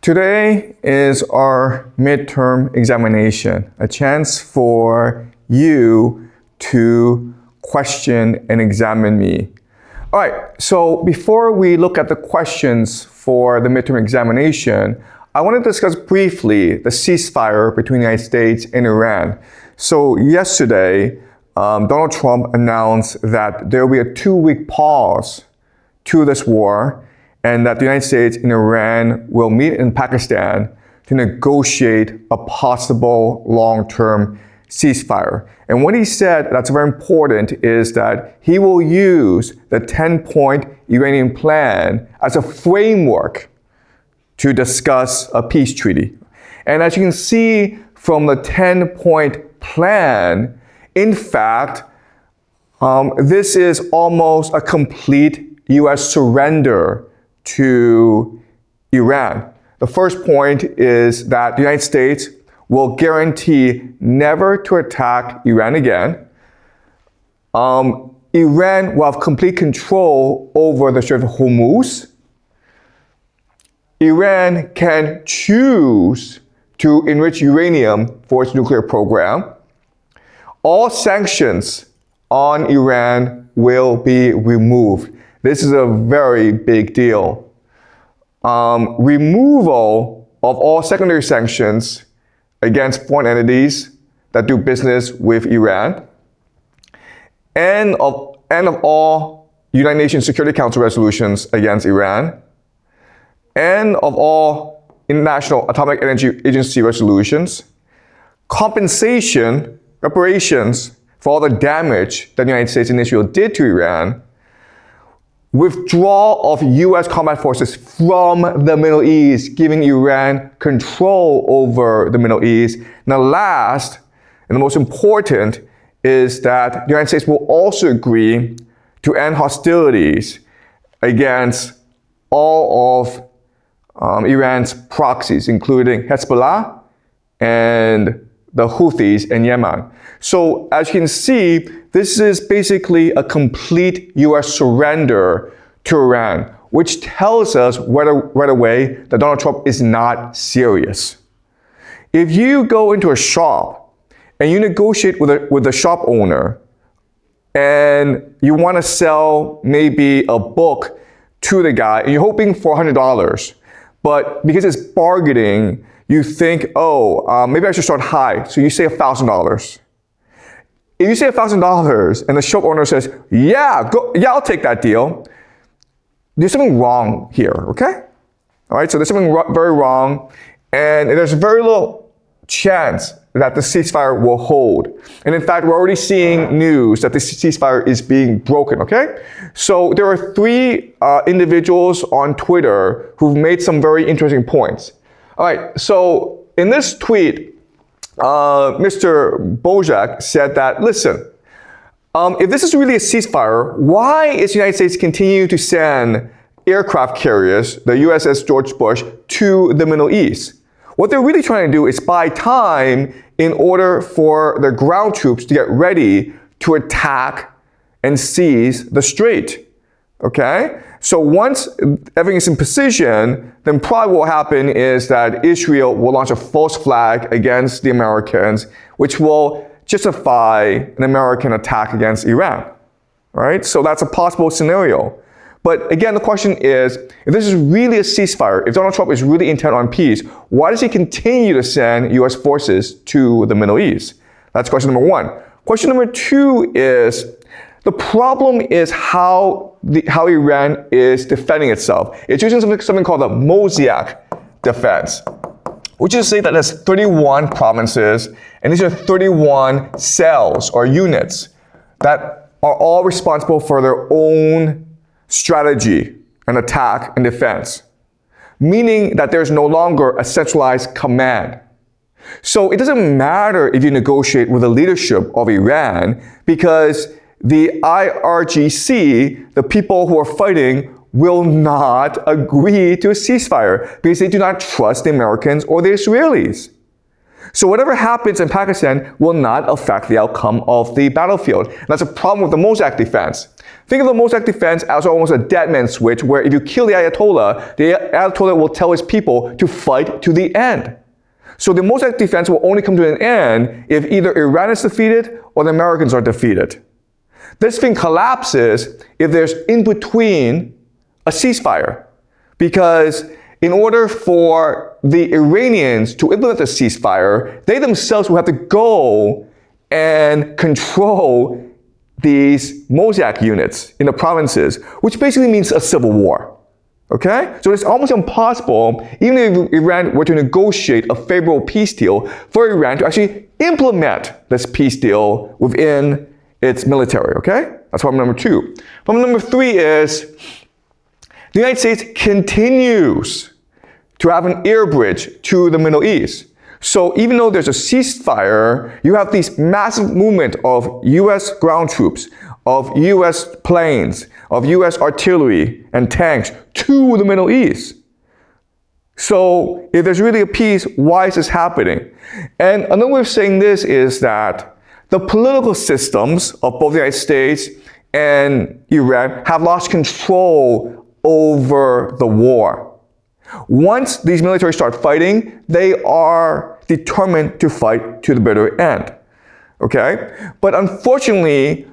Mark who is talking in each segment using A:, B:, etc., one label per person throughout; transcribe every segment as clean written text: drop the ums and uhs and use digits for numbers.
A: Today is our midterm examination, a chance for you to question and examine me. All right, so before we look at the questions for the midterm examination, I want to discuss briefly the ceasefire between the United States and Iran. So yesterday, Donald Trump announced that there will be a 2-week pause to this war, and that the United States and Iran will meet in Pakistan to negotiate a possible long-term ceasefire. And what he said that's very important is that he will use the 10-point Iranian plan as a framework to discuss a peace treaty. And as you can see from the 10-point plan, in fact, this is almost a complete U.S. surrender to Iran. The first point is that the United States will guarantee never to attack Iran again. Iran will have complete control over the Strait of Hormuz. Iran can choose to enrich uranium for its nuclear program. All sanctions on Iran will be removed. This is a very big deal. Removal of all secondary sanctions against foreign entities that do business with Iran, and of all United Nations Security Council resolutions against Iran, and of all International Atomic Energy Agency resolutions, compensation, reparations for all the damage that the United States and Israel did to Iran, withdrawal of U.S. combat forces from the Middle East, giving Iran control over the Middle East. And the last, and the most important, is that the United States will also agree to end hostilities against all of Iran's proxies, including Hezbollah and the Houthis in Yemen. So as you can see, this is basically a complete U.S. surrender to Iran, which tells us right away that Donald Trump is not serious. If you go into a shop and you negotiate with the shop owner and you want to sell maybe a book to the guy and you're hoping for $100, but because it's bargaining, you think, maybe I should start high, so you say $1,000. If you say $1,000 and the shop owner says, yeah, I'll take that deal, there's something wrong here, okay? All right, so there's something very wrong, and there's very little chance that the ceasefire will hold. And in fact, we're already seeing news that the ceasefire is being broken, okay? So there are 3 individuals on Twitter who've made some very interesting points. All right, so in this tweet, Mr. Bojak said that, listen, if this is really a ceasefire, why is the United States continuing to send aircraft carriers, the USS George Bush, to the Middle East? What they're really trying to do is buy time in order for their ground troops to get ready to attack and seize the strait. Okay? So once everything is in position, then probably what will happen is that Israel will launch a false flag against the Americans, which will justify an American attack against Iran. All right? So that's a possible scenario. But again, the question is, if this is really a ceasefire, if Donald Trump is really intent on peace, why does he continue to send U.S. forces to the Middle East? That's question number 1. Question number 2 is, the problem is how Iran is defending itself. It's using something called the Mosaic defense, which is to say that there's 31 provinces, and these are 31 cells or units that are all responsible for their own strategy and attack and defense, meaning that there's no longer a centralized command. So it doesn't matter if you negotiate with the leadership of Iran, because the IRGC, the people who are fighting, will not agree to a ceasefire because they do not trust the Americans or the Israelis. So whatever happens in Pakistan will not affect the outcome of the battlefield. And that's a problem with the Mosaic defense. Think of the Mossack defense as almost a dead man switch, where if you kill the Ayatollah will tell his people to fight to the end. So the Mossack defense will only come to an end if either Iran is defeated or the Americans are defeated. This thing collapses if there's in between a ceasefire. Because in order for the Iranians to implement the ceasefire, they themselves will have to go and control these Mossack units in the provinces, which basically means a civil war. Okay? So it's almost impossible, even if Iran were to negotiate a favorable peace deal, for Iran to actually implement this peace deal within its military. Okay? That's problem number 2. Problem number 3 is the United States continues to have an air bridge to the Middle East. So even though there's a ceasefire, you have these massive movement of US ground troops, of US planes, of US artillery and tanks to the Middle East. So if there's really a peace, why is this happening? And another way of saying this is that the political systems of both the United States and Iran have lost control over the war. Once these militaries start fighting, they are determined to fight to the bitter end. Okay? But unfortunately,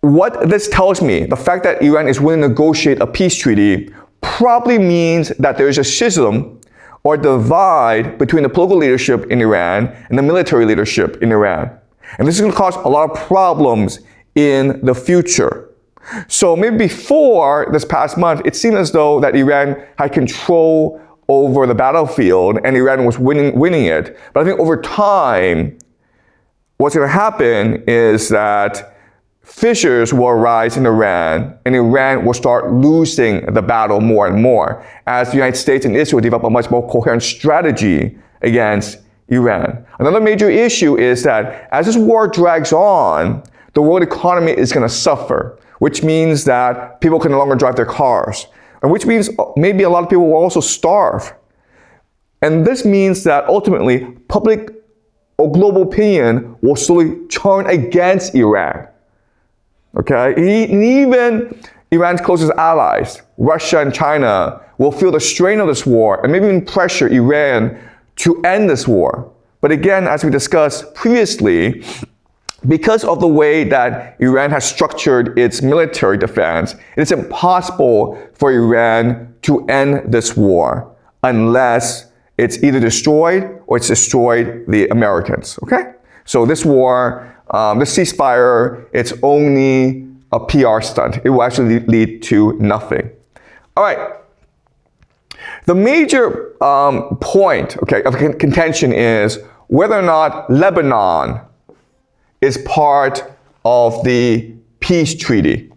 A: what this tells me, the fact that Iran is willing to negotiate a peace treaty, probably means that there is a schism or divide between the political leadership in Iran and the military leadership in Iran. And this is going to cause a lot of problems in the future. So maybe before this past month, it seemed as though that Iran had control over the battlefield and Iran was winning it. But I think over time, what's going to happen is that fissures will arise in Iran, and Iran will start losing the battle more and more as the United States and Israel develop a much more coherent strategy against Iran. Another major issue is that as this war drags on, the world economy is going to suffer, which means that people can no longer drive their cars, and which means maybe a lot of people will also starve. And this means that ultimately public or global opinion will slowly turn against Iran. Okay? And even Iran's closest allies, Russia and China, will feel the strain of this war and maybe even pressure Iran to end this war. But again, as we discussed previously, because of the way that Iran has structured its military defense, it is impossible for Iran to end this war unless it's either destroyed or it's destroyed the Americans. Okay? So this war, this ceasefire, it's only a PR stunt. It will actually lead to nothing. All right. The major point, okay, of contention is whether or not Lebanon is part of the peace treaty.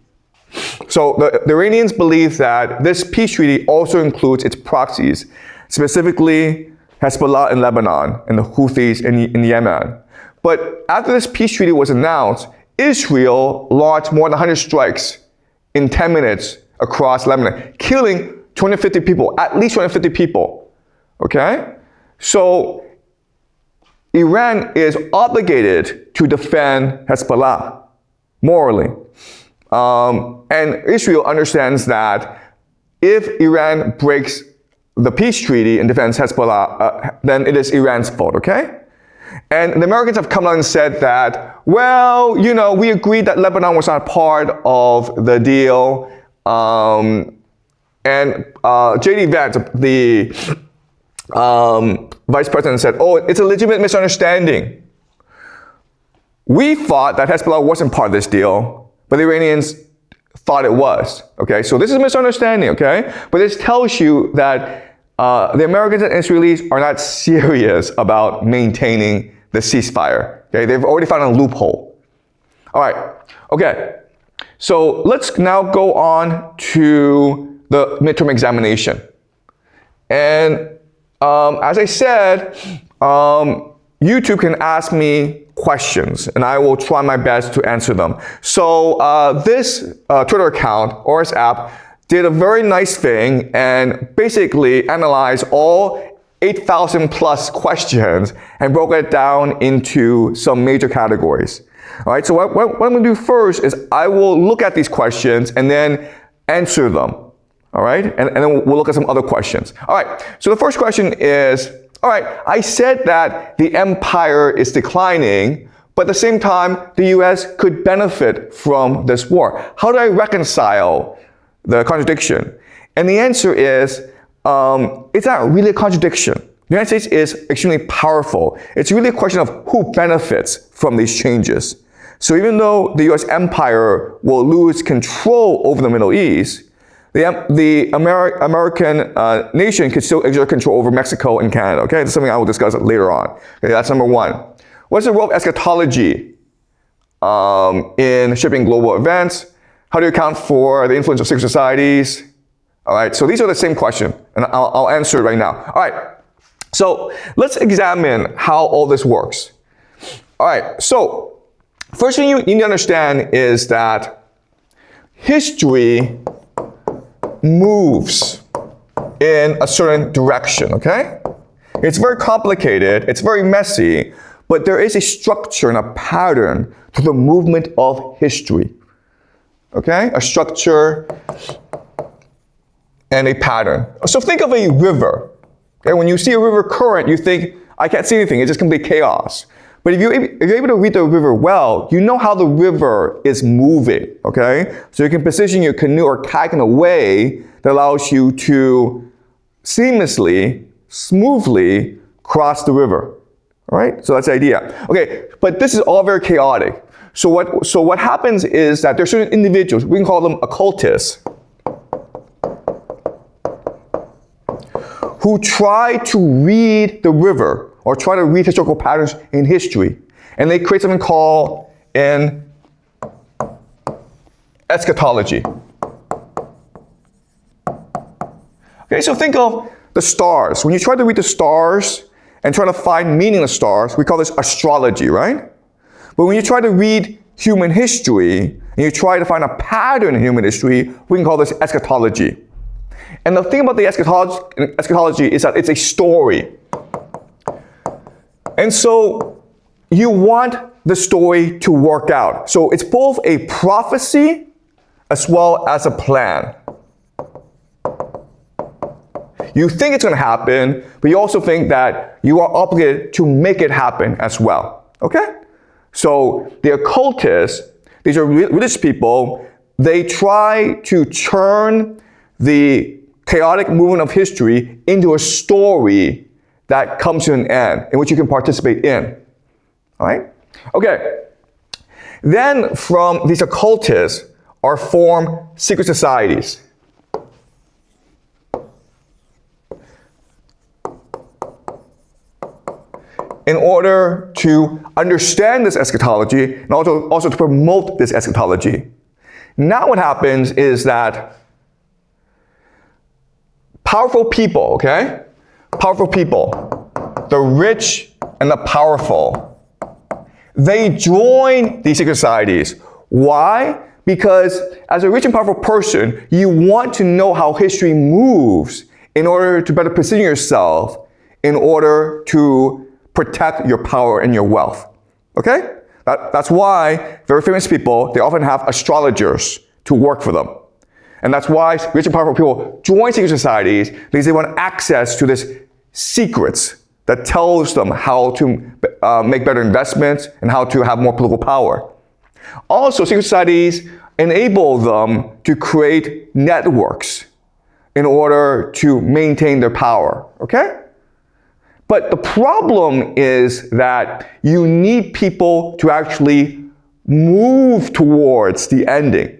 A: So the Iranians believe that this peace treaty also includes its proxies, specifically Hezbollah in Lebanon and the Houthis in Yemen. But after this peace treaty was announced, Israel launched more than 100 strikes in 10 minutes across Lebanon, killing 250 people, at least 250 people. Okay? So Iran is obligated to defend Hezbollah morally. And Israel understands that if Iran breaks the peace treaty and defends Hezbollah, then it is Iran's fault, okay? And the Americans have come out and said that, well, you know, we agreed that Lebanon was not part of the deal. And J.D. Vance, the vice president, said, oh, it's a legitimate misunderstanding. We thought that Hezbollah wasn't part of this deal, but the Iranians thought it was. Okay, so this is a misunderstanding, okay? But this tells you that the Americans and Israelis are not serious about maintaining the ceasefire. Okay, they've already found a loophole. All right, okay. So let's now go on to the midterm examination. And as I said, YouTube can ask me questions, and I will try my best to answer them. So this Twitter account, or its app, did a very nice thing and basically analyzed all 8,000 plus questions and broke it down into some major categories. All right, so what I'm going to do first is I will look at these questions and then answer them. All right, and then we'll look at some other questions. All right, so the first question is, all right, I said that the empire is declining, but at the same time, the US could benefit from this war. How do I reconcile the contradiction? And the answer is, it's not really a contradiction. The United States is extremely powerful. It's really a question of who benefits from these changes. So even though the US empire will lose control over the Middle East, the American nation can still exert control over Mexico and Canada. Okay, that's something I will discuss later on. Okay, that's number one. What's the role of eschatology in shaping global events? How do you account for the influence of secret societies? All right, so these are the same question, and I'll answer it right now. All right, so let's examine how all this works. All right, so first thing you need to understand is that history moves in a certain direction, okay? It's very complicated, it's very messy, but there is a structure and a pattern to the movement of history, okay? A structure and a pattern. So think of a river, okay? When you see a river current, you think, I can't see anything, it's just complete chaos. But if you're able to read the river well, you know how the river is moving, okay? So you can position your canoe or kayak in a way that allows you to seamlessly, smoothly cross the river, all right? So that's the idea. Okay, but this is all very chaotic. So what happens is that there's certain individuals, we can call them occultists, who try to read the river or try to read historical patterns in history. And they create something called an eschatology. Okay, so think of the stars. When you try to read the stars and try to find meaning in the stars, we call this astrology, right? But when you try to read human history and you try to find a pattern in human history, we can call this eschatology. And the thing about the eschatology is that it's a story. And so you want the story to work out. So it's both a prophecy as well as a plan. You think it's going to happen, but you also think that you are obligated to make it happen as well. Okay? So the occultists, these are religious people, they try to turn the chaotic movement of history into a story that comes to an end, in which you can participate in. All right? Okay. Then from these occultists are formed secret societies. In order to understand this eschatology and also to promote this eschatology. Now what happens is that powerful people, okay? Powerful people, the rich and the powerful, they join these secret societies. Why? Because as a rich and powerful person, you want to know how history moves in order to better position yourself in order to protect your power and your wealth. Okay? That's why very famous people, they often have astrologers to work for them. And that's why rich and powerful people join secret societies, because they want access to this secrets that tells them how to make better investments and how to have more political power. Also, secret societies enable them to create networks in order to maintain their power, okay? But the problem is that you need people to actually move towards the ending.